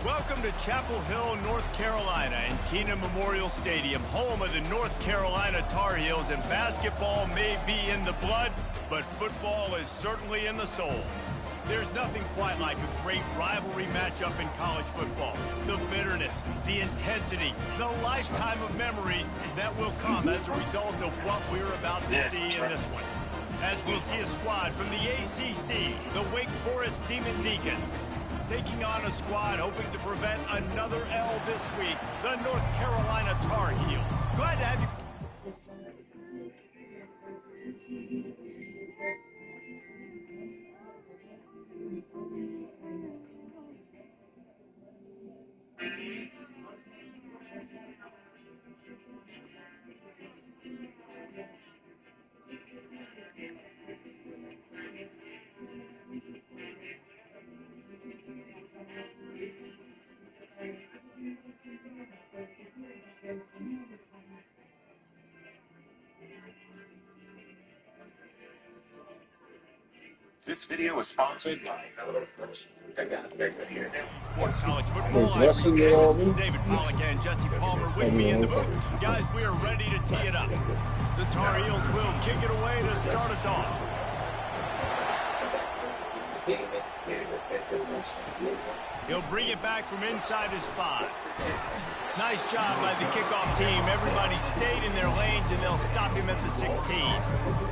Welcome to Chapel Hill, North Carolina, and Keenan Memorial Stadium, home of the North Carolina Tar Heels, and basketball may be in the blood, but football is certainly in the soul. There's nothing quite like a great rivalry matchup in college football. The bitterness, the intensity, the lifetime of memories that will come as a result of what we're about to see in this one. As we'll see a squad from the ACC, the Wake Forest Demon Deacons, taking on a squad hoping to prevent another L this week, the North Carolina Tar Heels. Glad to have you. This video is sponsored by Sports College Football. I'm Reese Davis, David Pollack, and Jesse Palmer with me in the booth. Guys, we are ready to tee it up. The Tar Heels will kick it away to start us off. He'll bring it back from inside his 5. Nice job by the kickoff team. Everybody stayed in their lanes, and they'll stop him at the 16.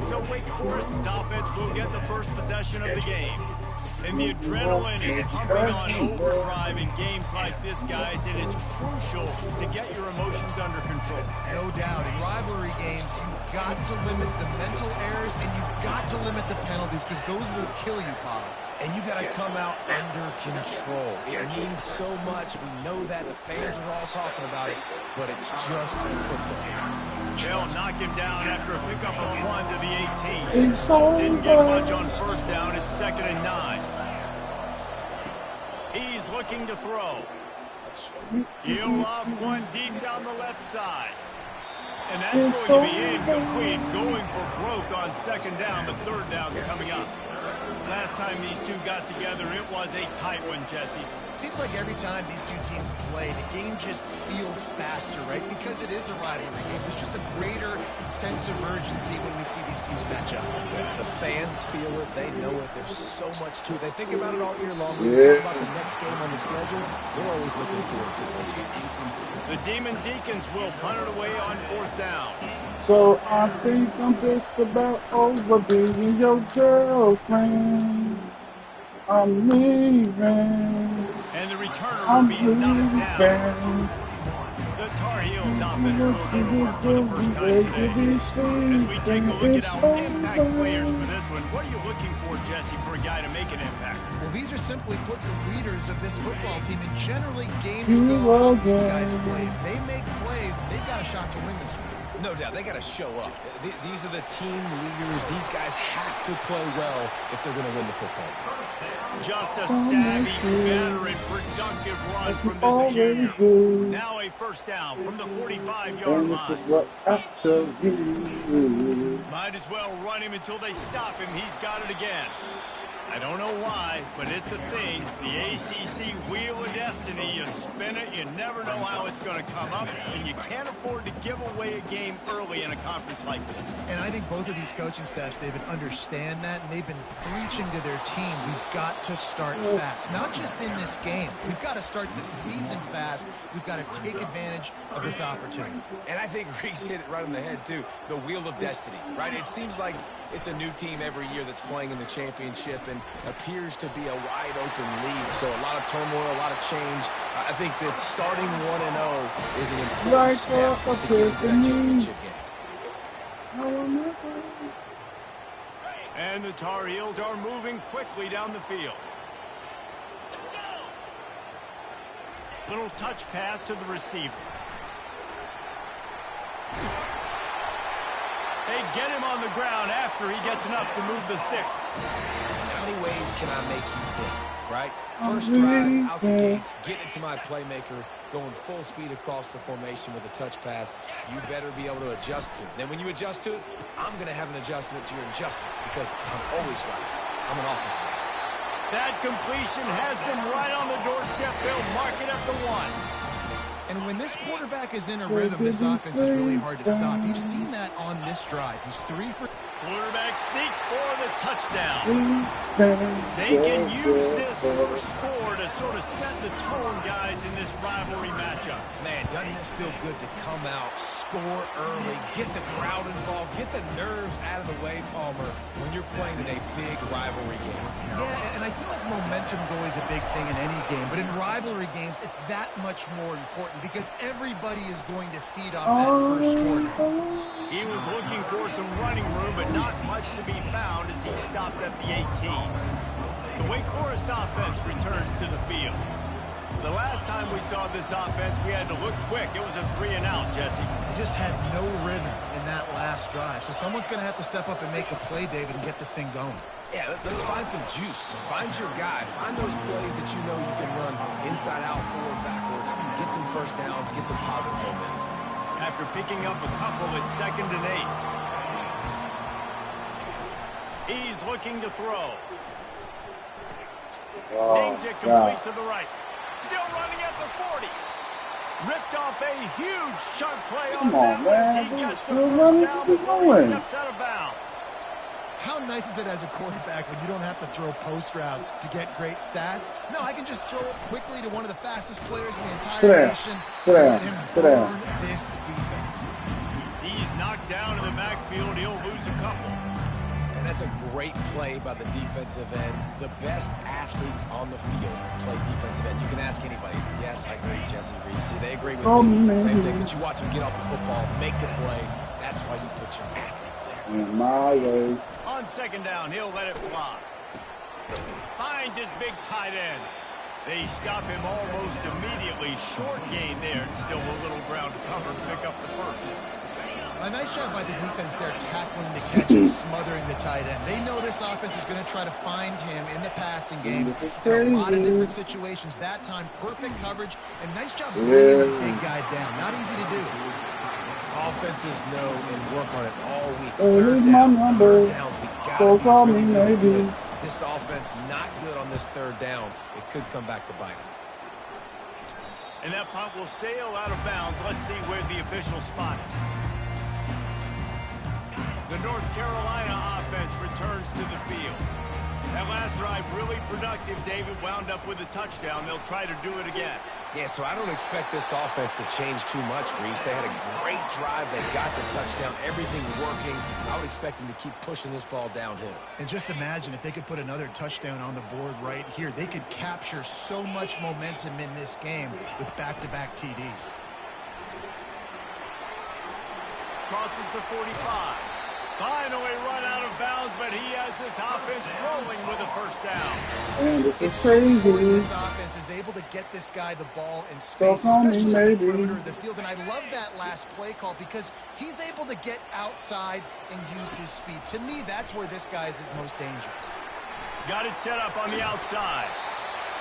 So Wake Forest's offense will get the first possession of the game. And the adrenaline is pumping on overdrive in games like this, guys, and it's crucial to get your emotions under control. No doubt. In rivalry games, you've got to limit the mental errors, and you've got to limit the penalties, because those will kill you, Pollux. And you got to come out under control. It means so much. We know that. The fans are all talking about it, but it's just football. They'll knock him down after a pickup of 1 to the 18. Didn't get much on first down. It's 2nd and 9. He's looking to throw. He'll lob one deep down the left side. And that's going to be incomplete. Going for broke on 2nd down, but 3rd down's coming up. Last time these two got together, it was a tight one, Jesse. Seems like every time these two teams play, the game just feels faster, right? Because it is a rivalry game. There's just a greater sense of urgency when we see these teams match up. The fans feel it. They know it. There's so much to it. They think about it all year long. When we talk about the next game on the schedule, they're always looking forward to this one. The Demon Deacons will punt it away on 4th down. So I think I'm just about over being your girlfriend. I'm leaving. And the returner will be knocked down. The Tar Heels offense will go to work for the first time today. As we take a look at our impact players for this one, what are you looking for, Jesse, for a guy to make an impact? Well, these are simply put the leaders of this football team, and generally games go how these guys play. If they make plays, they've got a shot to win this one. No doubt, they got to show up. These are the team leaders. These guys have to play well if they're going to win the football game. Just a savvy, veteran, productive run from this junior. Now a first down from the 45-yard line. Might as well run him until they stop him. He's got it again. I don't know why, but it's a thing. The ACC Wheel of Destiny, you spin it, you never know how it's going to come up, and you can't afford to give away a game early in a conference like this. And I think both of these coaching staffs, David, understand that, and they've been preaching to their team, we've got to start fast. Not just in this game. We've got to start the season fast. We've got to take advantage of this opportunity. And I think Reese hit it right on the head, too. The Wheel of Destiny, right? It seems like it's a new team every year that's playing in the championship and appears to be a wide-open league. So a lot of turmoil, a lot of change. I think that starting 1-0 is an important step to get into that championship game. And the Tar Heels are moving quickly down the field. Little touch pass to the receiver. They get him on the ground after he gets enough to move the sticks. How many ways can I make you think, right? First drive, out the gates, get it to my playmaker, going full speed across the formation with a touch pass. You better be able to adjust to it. Then when you adjust to it, I'm going to have an adjustment to your adjustment because I'm always right. I'm an offensive guy. That completion has them right on the doorstep. They'll mark it at the 1. And when this quarterback is in a rhythm, this offense is really hard to stop. You've seen that on this drive. He's 3 for... Quarterback sneak for the touchdown. They can use this first score to sort of set the tone, guys, in this rivalry matchup. Man, doesn't this feel good to come out, score early, get the crowd involved, get the nerves out of the way, Palmer, when you're playing in a big rivalry game. Yeah, and I feel like momentum's always a big thing in any game, but in rivalry games, it's that much more important because everybody is going to feed off that first quarter. He was looking for some running room, but not much to be found as he stopped at the 18. The Wake Forest offense returns to the field. The last time we saw this offense, we had to look quick. It was a 3-and-out, Jesse. They just had no rhythm in that last drive. So someone's going to have to step up and make a play, David, and get this thing going. Yeah, let's find some juice. Find your guy. Find those plays that you know you can run inside out, forward, backwards. Get some first downs. Get some positive momentum. After picking up a couple at 2nd and 8. He's looking to throw. Zings it complete to the right. Still running at the 40. Ripped off a huge chunk play on that as he gets the first down before he steps out of bounds. How nice is it as a quarterback when you don't have to throw post routes to get great stats? No, I can just throw it quickly to one of the fastest players in the entire nation. Let him burn this defense. He's knocked down in the backfield. He'll lose a couple. And that's a great play by the defensive end. The best athletes on the field play defensive end. You can ask anybody. Yes, I agree, Jesse Reese. They agree with me. Same thing, but you watch them get off the football, make the play. That's why you put your athletes there. In my way. On 2nd down, he'll let it fly. Finds his big tight end. They stop him almost immediately. Short gain there. Still a little ground to cover to pick up the first. A nice job by the defense there, tackling the catch and smothering the tight end. They know this offense is going to try to find him in the passing game. In a lot of different situations. That time, perfect coverage, and nice job bringing the big guy down. Not easy to do. Offenses know and work on it all week. Here's my number. So call me maybe. This offense not good on this 3rd down. It could come back to bite him. And that punt will sail out of bounds. Let's see where the officials spot it. The North Carolina offense returns to the field. That last drive really productive. David wound up with a touchdown. They'll try to do it again. Yeah, so I don't expect this offense to change too much, Reese. They had a great drive. They got the touchdown. Everything's working. I would expect them to keep pushing this ball downhill. And just imagine if they could put another touchdown on the board right here. They could capture so much momentum in this game with back-to-back TDs. Crosses the 45. Finally run out of bounds, but he has this offense rolling with a first down. And this is crazy. This offense is able to get this guy the ball in space, especially in the perimeter of the field. And I love that last play call because he's able to get outside and use his speed. To me, that's where this guy is his most dangerous. Got it set up on the outside.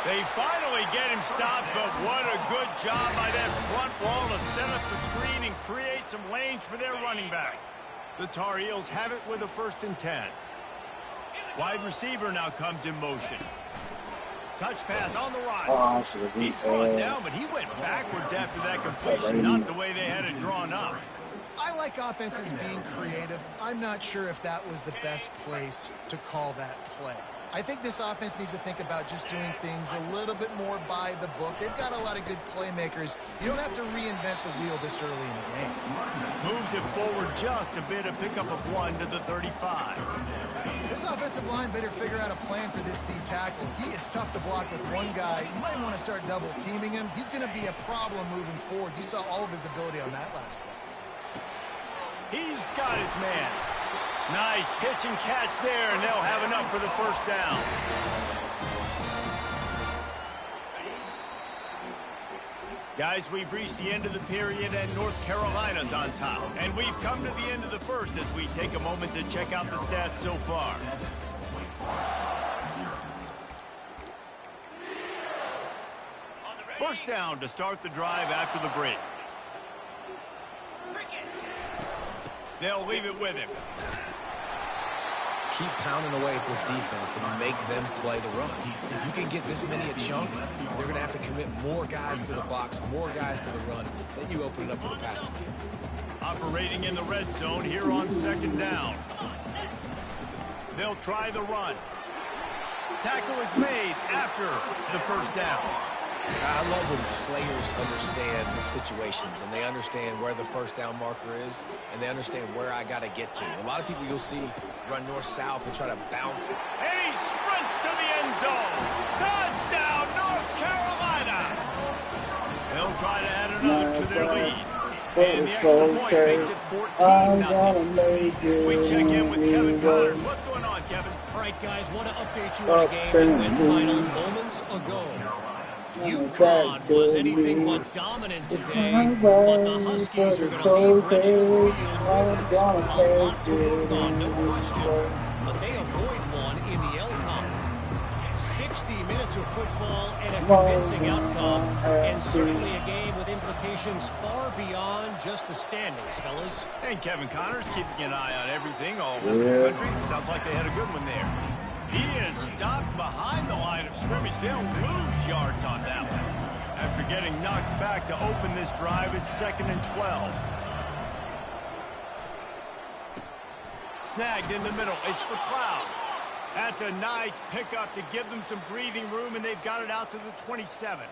They finally get him stopped, but what a good job by that front wall to set up the screen and create some lanes for their running back. The Tar Heels have it with a 1st and 10. Wide receiver now comes in motion. Touch pass on the right. He's brought down, but he went backwards after that completion, not the way they had it drawn up. I like offenses being creative. I'm not sure if that was the best place to call that play. I think this offense needs to think about just doing things a little bit more by the book. They've got a lot of good playmakers. You don't have to reinvent the wheel this early in the game. Moves it forward just a bit, a pickup of 1 to the 35. This offensive line better figure out a plan for this D tackle. He is tough to block with one guy. You might want to start double teaming him. He's going to be a problem moving forward. You saw all of his ability on that last play. He's got his man. Nice pitch and catch there, and they'll have enough for the first down. Guys, we've reached the end of the period, and North Carolina's on top. And we've come to the end of the first as we take a moment to check out the stats so far. First down to start the drive after the break. They'll leave it with him. keep pounding away at this defense and make them play the run. If you can get this many a chunk, they're going to have to commit more guys to the box, more guys to the run. Then you open it up for the passing game. Operating in the red zone here on 2nd down. They'll try the run. Tackle is made after the 1st down. I love when players understand the situations and they understand where the 1st down marker is and they understand where I got to get to. A lot of people you'll see run north-south and try to bounce. And he sprints to the end zone. Touchdown, North Carolina. They'll try to add another to their lead. And the extra point makes it 14-0. We check in with Kevin Connors. What's going on, Kevin? All right, guys, want to update you on a game that went final moments ago. UConn was anything but dominant today, but the Huskies are going to leave Richmond Field with a lot to work on, no question. But they avoid one in the L-Cup. 60 minutes of football and a convincing outcome, and certainly a game with implications far beyond just the standings, fellas. And Kevin Connors keeping an eye on everything all over the country. Sounds like they had a good one there. He is stopped behind the line of scrimmage. They'll lose yards on that one. After getting knocked back to open this drive, it's 2nd and 12. Snagged in the middle. It's McLeod. That's a nice pickup to give them some breathing room, and they've got it out to the 27.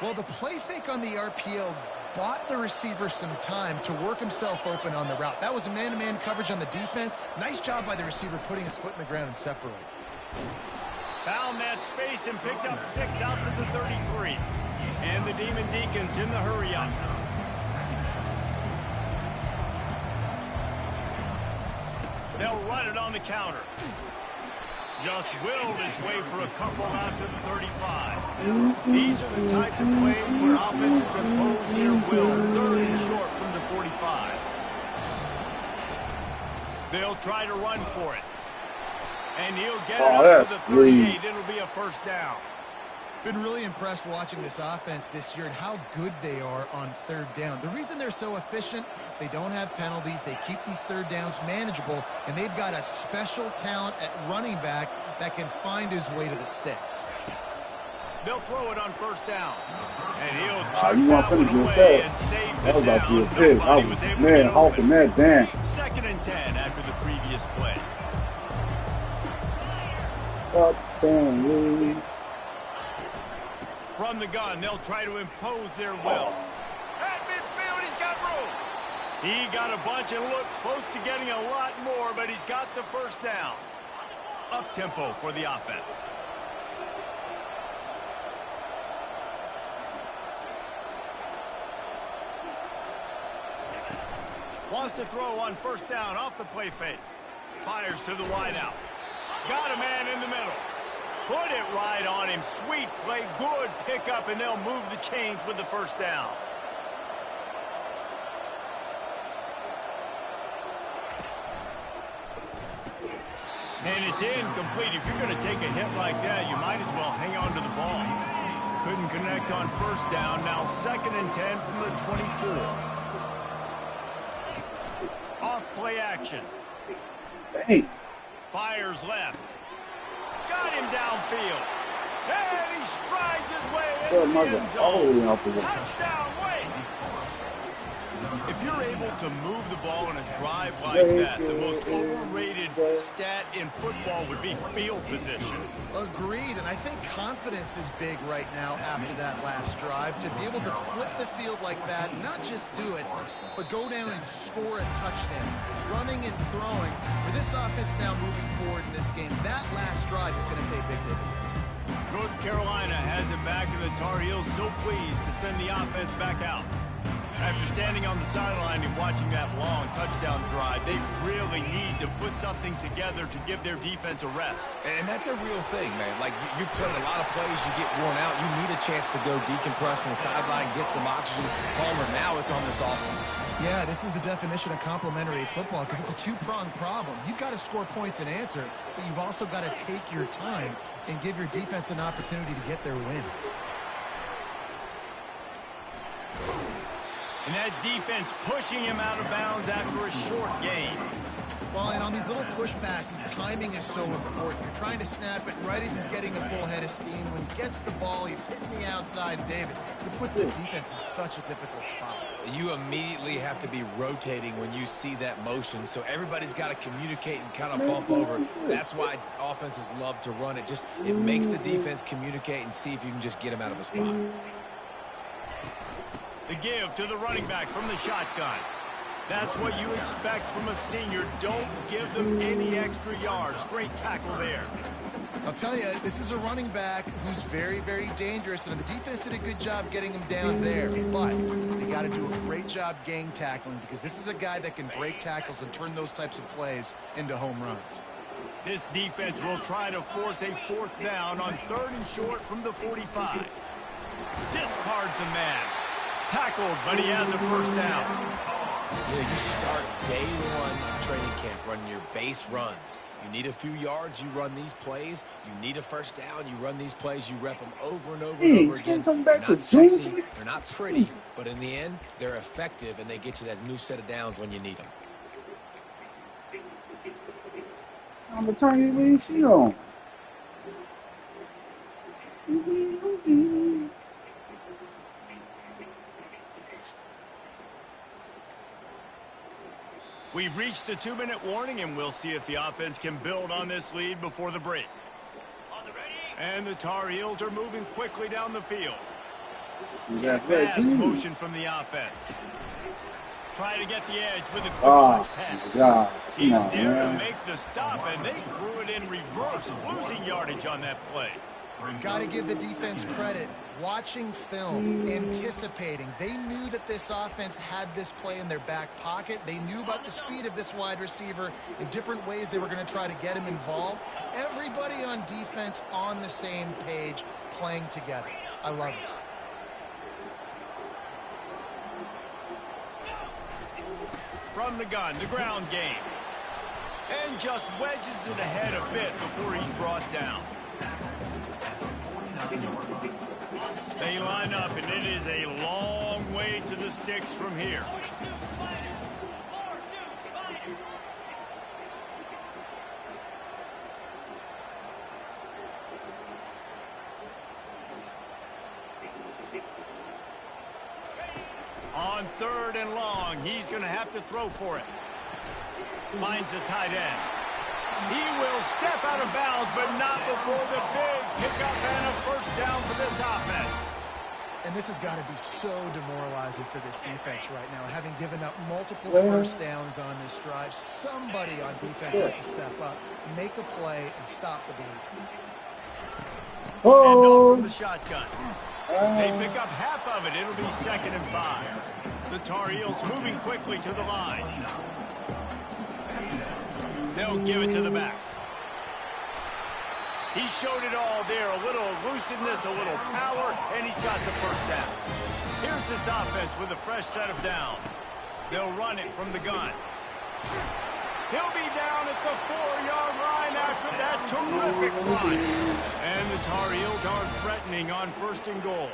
Well, the play fake on the RPO bought the receiver some time to work himself open on the route. That was a man-to-man coverage on the defense. Nice job by the receiver putting his foot in the ground and separating. Found that space and picked up 6 out to the 33. And the Demon Deacons in the hurry-up. They'll run it on the counter. Just willed his way for a couple out to the 35. These are the types of plays where offenses impose their will. 3rd and short from the 45. They'll try to run for it. And he'll get it up to the 38. It'll be a 1st down. Been really impressed watching this offense this year and how good they are on 3rd down. The reason they're so efficient, they don't have penalties. They keep these 3rd downs manageable, and they've got a special talent at running back that can find his way to the sticks. They'll throw it on 1st down. And he'll chuck that one away and save the down. Nobody was able to get open. That down. 2nd and 10 after the previous play. From the gun, they'll try to impose their will. At midfield, he's got room. He got a bunch and looked close to getting a lot more, but he's got the 1st down. Up-tempo for the offense. Wants to throw on 1st down off the play fake. Fires to the wideout. Got a man in the middle. Put it right on him. Sweet play. Good pickup, and they'll move the chains with the 1st down. And it's incomplete. If you're going to take a hit like that, you might as well hang on to the ball. Couldn't connect on 1st down. Now 2nd and 10 from the 24. Off play action. Hey. Fires left. Got him downfield. And he strides his way into the end zone. Touchdown, Wake. If you're able to move the ball in a drive like that, the most overrated stat in football would be field position. Agreed, and I think confidence is big right now after that last drive. To be able to flip the field like that, not just do it, but go down and score a touchdown. Running and throwing. For this offense now moving forward in this game, that last drive is going to pay big dividends. North Carolina has it back, and the Tar Heels so pleased to send the offense back out. After standing on the sideline and watching that long touchdown drive, they really need to put something together to give their defense a rest. And that's a real thing, man. Like, you played a lot of plays, you get worn out, you need a chance to go decompress on the sideline, get some oxygen. Palmer, now it's on this offense. Yeah, this is the definition of complementary football because it's a two-pronged problem. You've got to score points and answer, but you've also got to take your time and give your defense an opportunity to get their win. And that defense pushing him out of bounds after a short gain. Well, and on these little push passes, timing is so important. You're trying to snap it right as he's getting a full head of steam. When he gets the ball, he's hitting the outside, David. It puts the defense in such a difficult spot. You immediately have to be rotating when you see that motion, so everybody's got to communicate and kind of bump over. That's why offenses love to run it. It makes the defense communicate and see if you can just get them out of a spot. The give to the running back from the shotgun. That's what you expect from a senior. Don't give them any extra yards. Great tackle there. I'll tell you, this is a running back who's very, very dangerous, and the defense did a good job getting him down there. But they got to do a great job gang tackling, because this is a guy that can break tackles and turn those types of plays into home runs. This defense will try to force a 4th down on 3rd and short from the 45. Discards a man. Tackled, but he has a 1st down. You start day one training camp running your base runs. You need a few yards, you run these plays. You need a 1st down, you run these plays. You rep them over and over and over again. They're not sexy, they're not pretty, but in the end, they're effective, and they get you that new set of downs when you need them. I'm gonna turn you when she on. We've reached the 2-minute warning, and we'll see if the offense can build on this lead before the break. And the Tar Heels are moving quickly down the field. Fast motion from the offense. Try to get the edge with a quick pass. He's there to make the stop, and they threw it in reverse, losing yardage on that play. Got to give the defense credit. Watching film, anticipating. They knew that this offense had this play in their back pocket. They knew about the speed of this wide receiver in different ways they were going to try to get him involved. Everybody on defense on the same page, playing together. I love it. From the gun, the ground game. And just wedges it ahead a bit before he's brought down. They line up, and it is a long way to the sticks from here. On 3rd and long, he's going to have to throw for it. Finds the tight end. He will step out of bounds, but not before the big pickup and a 1st down for this offense. And this has got to be so demoralizing for this defense right now. Having given up multiple 1st downs on this drive, somebody on defense has to step up, make a play, and stop the bleeding. And off from the shotgun. They pick up half of it. It'll be 2nd and 5. The Tar Heels moving quickly to the line. They'll give it to the back. He showed it all there. A little elusiveness, a little power, and he's got the 1st down. Here's this offense with a fresh set of downs. They'll run it from the gun. He'll be down at the 4-yard line after that terrific run. And the Tar Heels are threatening on 1st and goal.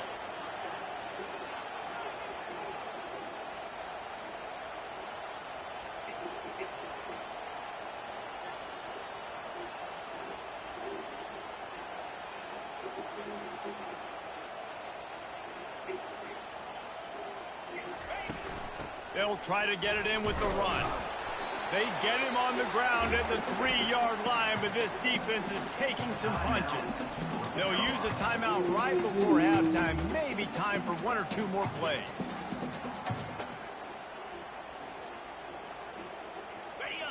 They'll try to get it in with the run. They get him on the ground at the 3-yard line, but this defense is taking some punches. They'll use a timeout right before halftime. Maybe time for 1 or 2 more plays.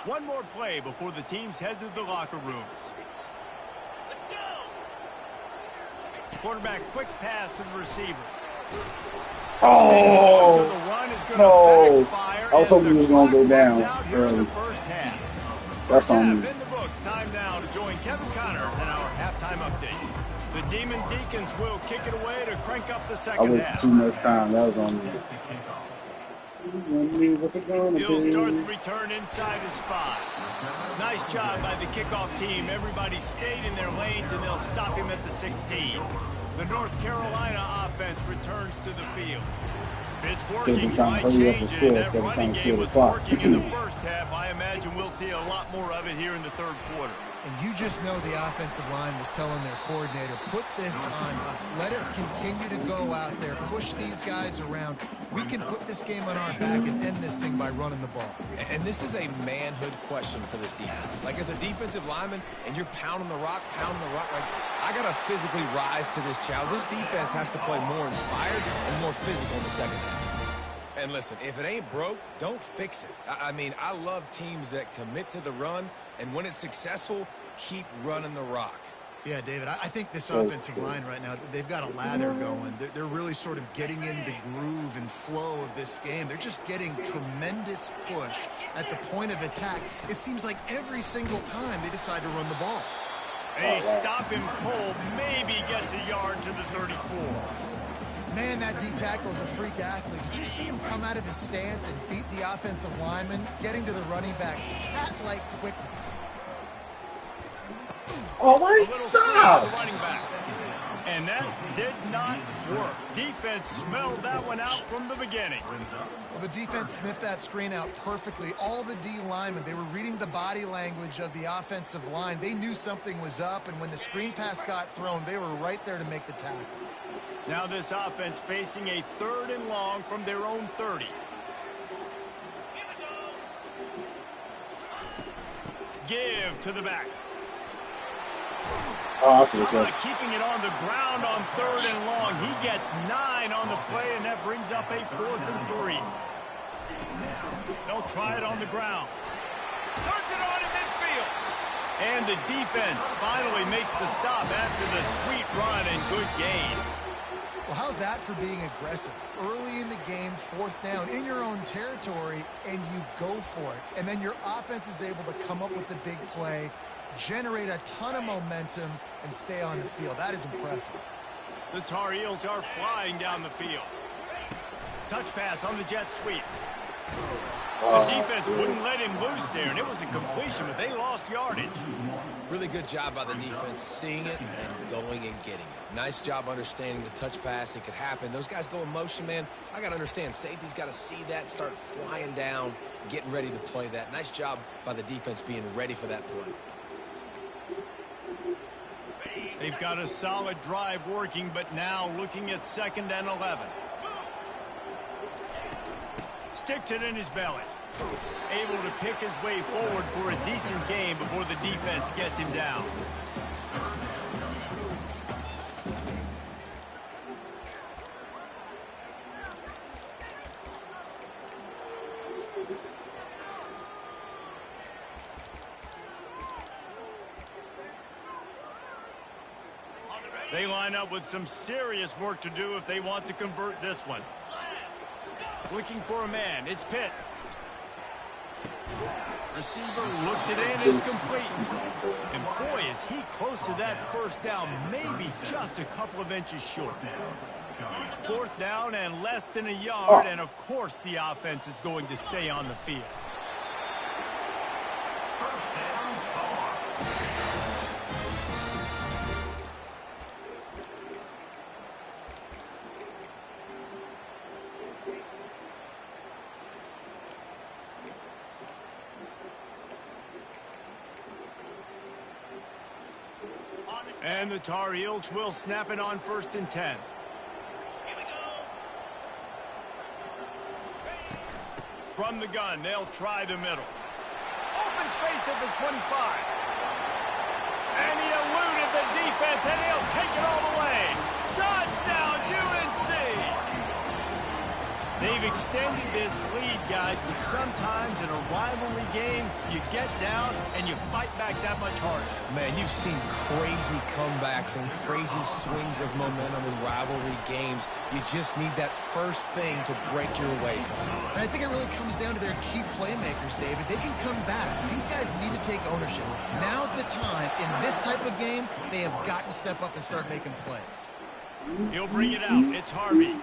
One more play before the teams head to the locker rooms. Let's go. Quarterback, quick pass to the receiver. Oh, no. I was hoping he was going to go down early. That's on me. In the books, time now to join Kevin Connors in our halftime update. The Demon Deacons will kick it away to crank up the second half. I wasted too much time. That was on me. He'll start the return inside his 5. Nice job by the kickoff team. Everybody stayed in their lanes, and they'll stop him at the 16. The North Carolina offense returns to the field. It's They've working. been trying to Might hurry up the change it. score That instead of running trying to game kill the was clock. working in the first half. I imagine we'll see a lot more of it here in the third quarter. And you just know the offensive line was telling their coordinator, put this on us. Let us continue to go out there, push these guys around. We can put this game on our back and end this thing by running the ball. And this is a manhood question for this defense. Like, as a defensive lineman, and you're pounding the rock, like, I got to physically rise to this challenge. This defense has to play more inspired and more physical in the second half. And listen, if it ain't broke, don't fix it. I mean, I love teams that commit to the run, and when it's successful, keep running the rock. Yeah, David, I think this offensive line right now, they've got a lather going. They're really sort of getting in the groove and flow of this game. They're just getting tremendous push at the point of attack. It seems like every single time they decide to run the ball. A stop him cold, maybe gets a yard to the 34. Man, that D tackle is a freak athlete. Did you see him come out of his stance and beat the offensive lineman, getting to the running back? Cat-like quickness. Oh, wait, stop! Running back. And that did not work. Defense smelled that one out from the beginning. Well, the defense sniffed that screen out perfectly. All the D linemen, they were reading the body language of the offensive line. They knew something was up, and when the screen pass got thrown, they were right there to make the tackle. Now this offense facing a 3rd and long from their own 30. Give to the back. Keeping it on the ground on 3rd and long. He gets 9 on the play, and that brings up a 4th and 3. They'll try it on the ground. Turns it on in midfield. And the defense finally makes the stop after the sweet run and good gain. Well, how's that for being aggressive? Early in the game, 4th down, in your own territory, and you go for it. And then your offense is able to come up with the big play, generate a ton of momentum, and stay on the field. That is impressive. The Tar Heels are flying down the field. Touch pass on the jet sweep. The defense wouldn't let him loose there, and it was a completion, but they lost yardage. Really good job by the defense, seeing it and going and getting it. Nice job understanding the touch pass. It could happen. Those guys go in motion, man. I got to understand, safety's got to see that, start flying down, getting ready to play that. Nice job by the defense being ready for that play. They've got a solid drive working, but now looking at 2nd and 11. Sticks it in his belly. Able to pick his way forward for a decent game before the defense gets him down. They line up with some serious work to do if they want to convert this one. Looking for a man. It's Pitts. Receiver looks it in. It's complete. And boy, is he close to that 1st down. Maybe just a couple of inches short. 4th down and less than a yard. And of course the offense is going to stay on the field. And the Tar Heels will snap it on 1st and 10. From the gun, they'll try the middle. Open space at the 25. And he eluded the defense, and he'll take it all the way. Touchdown, UNC! They've extended this lead, guys, but sometimes in a rivalry game, you get down and you fight back that much harder. Man, you've seen crazy comebacks and crazy swings of momentum in rivalry games. You just need that first thing to break your way. And I think it really comes down to their key playmakers, David. They can come back. These guys need to take ownership. Now's the time. In this type of game, they have got to step up and start making plays. He'll bring it out. It's Harvey.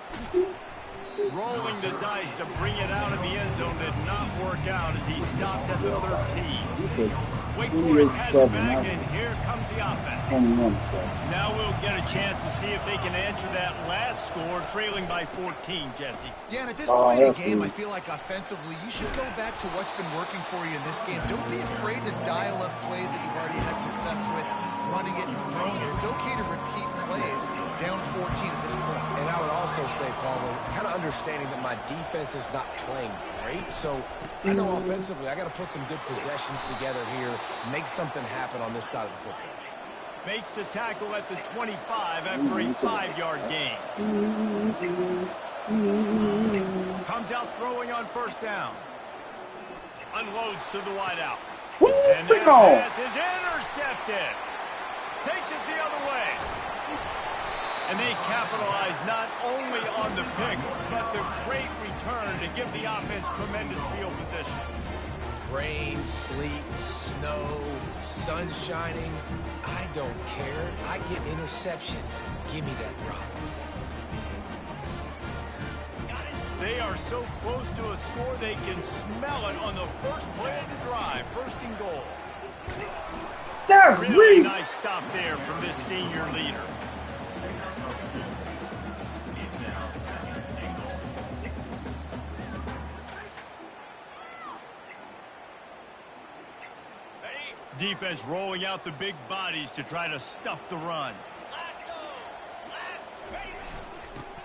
Rolling the dice to bring it out of the end zone did not work out as he stopped at the 13. Wake Forest has it back, and here comes the offense. 21-7. Now we'll get a chance to see if they can answer that last score, trailing by 14, Jesse. Yeah, and at this point in the game, I feel like offensively, you should go back to what's been working for you in this game. Don't be afraid to dial up plays that you've already had success with, running it and throwing it. It's okay to repeat plays down 14 at this point. And I would also say, Palmer, kind of understanding that my defense is not playing great, so I know offensively I got to put some good possessions together here, make something happen on this side of the football. Makes the tackle at the 25 after a 5-yard gain. Comes out throwing on first down. Unloads to the wideout. And that pass is intercepted. Takes it the other way. And they capitalize not only on the pick, but the great return to give the offense tremendous field position. Rain, sleet, snow, sun shining. I don't care. I get interceptions. Give me that rock. They are so close to a score they can smell it on the first play of the drive. First and goal. That's really nice stop there from this senior leader. Defense rolling out the big bodies to try to stuff the run.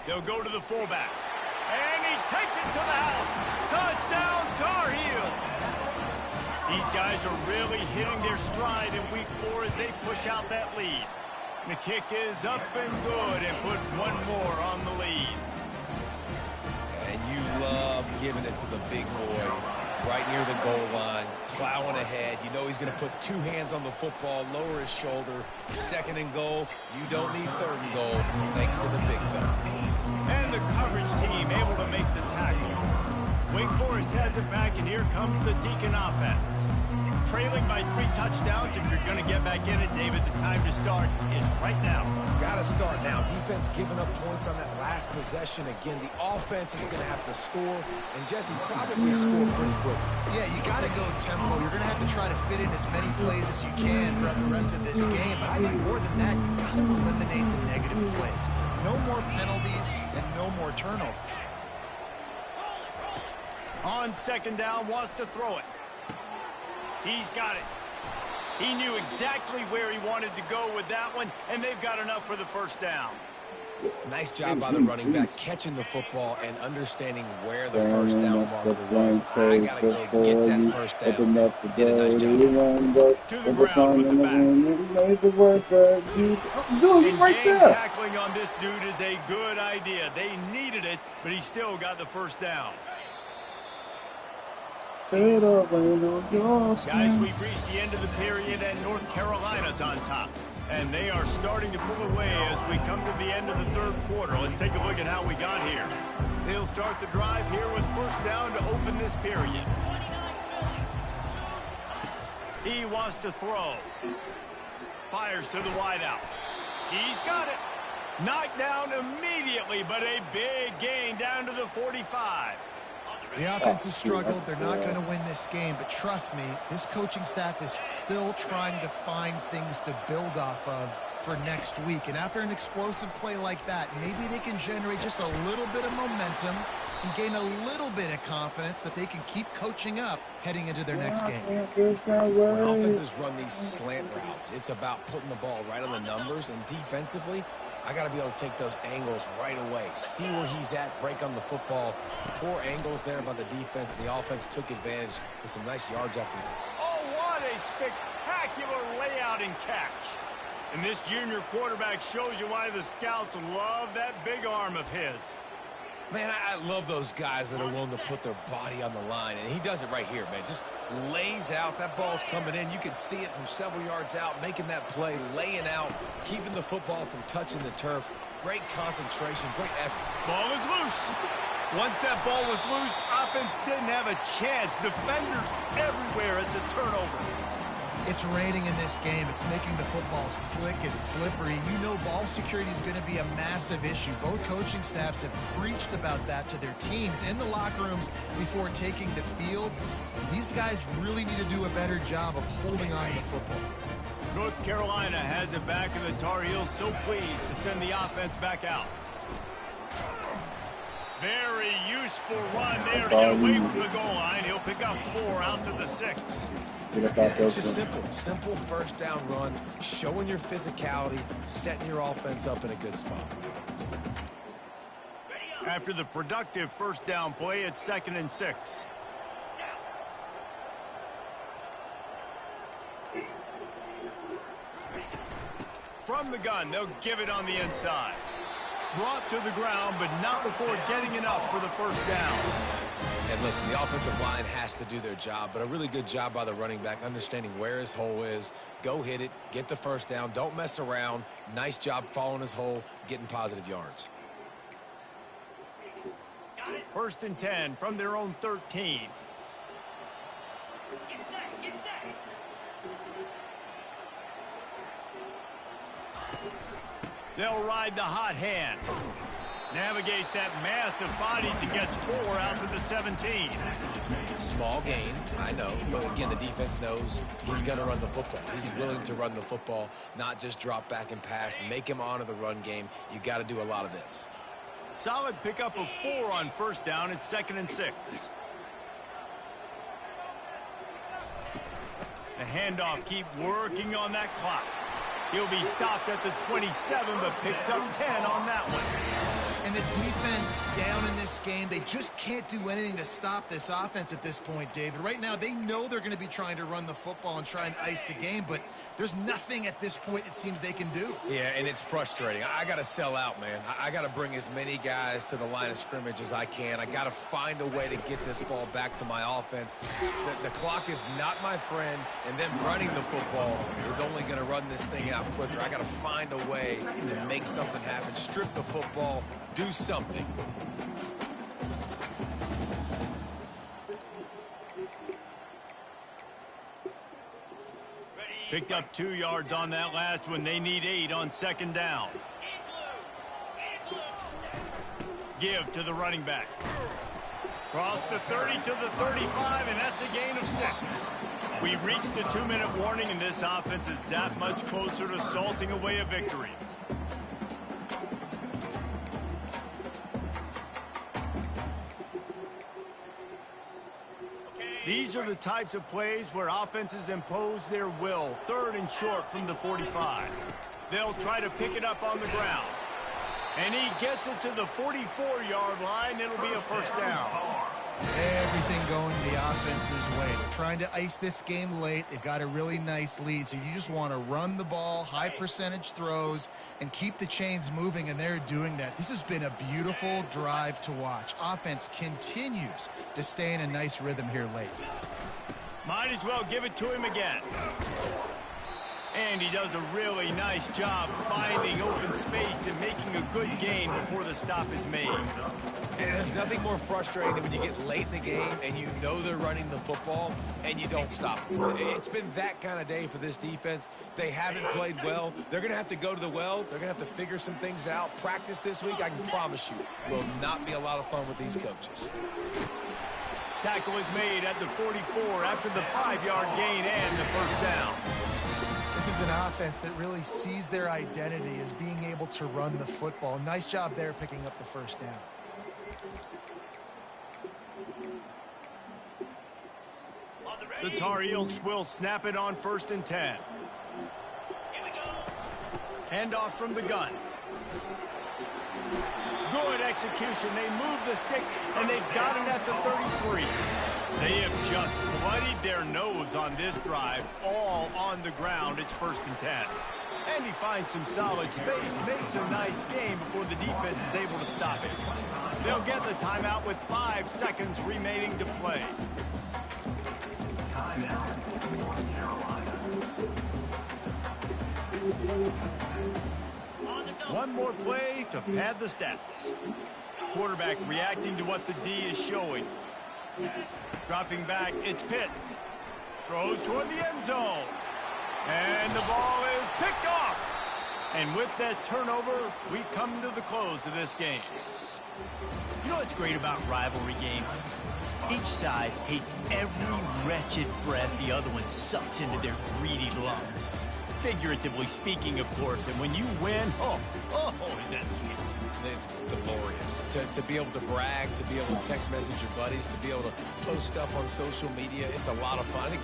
They'll go to the fullback. And he takes it to the house. Touchdown, Tar Heels. These guys are really hitting their stride in week 4 as they push out that lead. The kick is up and good and put one more on the lead. And you love giving it to the big boy. Right near the goal line, plowing ahead. You know he's going to put 2 hands on the football, lower his shoulder. Second and goal. You don't need third and goal, thanks to the big fella. And the coverage team able to make the tackle. Wake Forest has it back, and here comes the Deacon offense. Trailing by 3 touchdowns. If you're going to get back in it, David, the time to start is right now. Got to start now. Defense giving up points on that last possession. Again, the offense is going to have to score, and Jesse probably score pretty quick. Yeah, you got to go tempo. You're going to have to try to fit in as many plays as you can throughout the rest of this game. But I think more than that, you got to eliminate the negative plays. No more penalties and no more turnovers. On second down, wants to throw it. He's got it. He knew exactly where he wanted to go with that one, and they've got enough for the first down. Nice job by the running back, catching the football and understanding where the first down marker was. I got to go get that first down. Did a nice job. To the ground with the back. Dude, right there. Tackling on this dude is a good idea. They needed it, but he still got the first down. Guys, we've reached the end of the period, and North Carolina's on top. And they are starting to pull away as we come to the end of the third quarter. Let's take a look at how we got here. They'll start the drive here with first down to open this period. He wants to throw. Fires to the wideout. He's got it. Knocked down immediately, but a big gain down to the 45. The offense has struggled. They're not going to win this game. But trust me, this coaching staff is still trying to find things to build off of for next week. And after an explosive play like that, maybe they can generate just a little bit of momentum and gain a little bit of confidence that they can keep coaching up heading into their next game. When offenses run these slant routes, it's about putting the ball right on the numbers. And defensively, I got to be able to take those angles right away. See where he's at, break on the football. Poor angles there by the defense. The offense took advantage with some nice yards after that. Oh, what a spectacular layout and catch. And this junior quarterback shows you why the scouts love that big arm of his. Man, I love those guys that are willing to put their body on the line, and he does it right here, man. Just lays out. That ball's coming in. You can see it from several yards out, making that play, laying out, keeping the football from touching the turf. Great concentration, great effort. Ball is loose. Once that ball was loose, offense didn't have a chance. Defenders everywhere. It's a turnover. It's raining in this game. It's making the football slick and slippery. You know ball security is going to be a massive issue. Both coaching staffs have preached about that to their teams in the locker rooms before taking the field. These guys really need to do a better job of holding on to the football. North Carolina has it back, and the Tar Heels so pleased to send the offense back out. Very useful run there to get away from the goal line. He'll pick up 4 out to the 6. It's just simple first down run, showing your physicality, setting your offense up in a good spot. After the productive first down play, it's 2nd and 6. From the gun, they'll give it on the inside. Brought to the ground, but not before getting enough for the first down. And listen, the offensive line has to do their job, but a really good job by the running back, understanding where his hole is. Go hit it, get the first down, don't mess around. Nice job following his hole, getting positive yards. 1st and 10 from their own 13. They'll ride the hot hand. Navigates that mass of bodies and gets 4 out to the 17. Small gain, I know, but again, the defense knows he's going to run the football. He's willing to run the football, not just drop back and pass, make him honor the run game. You got to do a lot of this. Solid pickup of 4 on first down. It's 2nd and 6. The handoff, keep working on that clock. He'll be stopped at the 27, but picks up 10 on that one. And the defense down in this game, they just can't do anything to stop this offense at this point, David. Right now, they know they're going to be trying to run the football and try and ice the game, but there's nothing at this point it seems they can do. Yeah, and it's frustrating. I got to sell out, man. I got to bring as many guys to the line of scrimmage as I can. I got to find a way to get this ball back to my offense. The clock is not my friend, and them running the football is only going to run this thing out quicker. I got to find a way to make something happen, strip the football, do something. Picked up 2 yards on that last one. They need 8 on 2nd down. Give to the running back. Cross the 30 to the 35, and that's a gain of 6. We've reached the 2-minute warning, and this offense is that much closer to salting away a victory. These are the types of plays where offenses impose their will. 3rd and short from the 45. They'll try to pick it up on the ground. And he gets it to the 44-yard line. It'll be a first down. Everything going the offense's way. They're trying to ice this game late. They've got a really nice lead, so you just want to run the ball, high percentage throws, and keep the chains moving, and they're doing that. This has been a beautiful drive to watch. Offense continues to stay in a nice rhythm here late. Might as well give it to him again. And he does a really nice job finding open space and making a good gain before the stop is made. And there's nothing more frustrating than when you get late in the game and you know they're running the football and you don't stop them. It's been that kind of day for this defense. They haven't played well. They're going to have to go to the well. They're going to have to figure some things out. Practice this week, I can promise you, will not be a lot of fun with these coaches. Tackle is made at the 44 after the 5-yard gain and the first down. This is an offense that really sees their identity as being able to run the football. Nice job there picking up the first down. The Tar Heels will snap it on 1st and 10. Handoff from the gun. Good execution. They move the sticks, and they've got it at the 33. They have just bloodied their nose on this drive, all on the ground. It's 1st and 10. And he finds some solid space, makes a nice game before the defense is able to stop it. They'll get the timeout with 5 seconds remaining to play. One more play to pad the stats. Quarterback reacting to what the D is showing. Dropping back, it's Pitts. Throws toward the end zone. And the ball is picked off. And with that turnover, we come to the close of this game. You know what's great about rivalry games? Each side hates every wretched breath the other one sucks into their greedy lungs. Figuratively speaking, of course. And when you win, oh, is that sweet. It's glorious to be able to brag, to be able to text message your buddies, to be able to post stuff on social media. It's a lot of fun. I think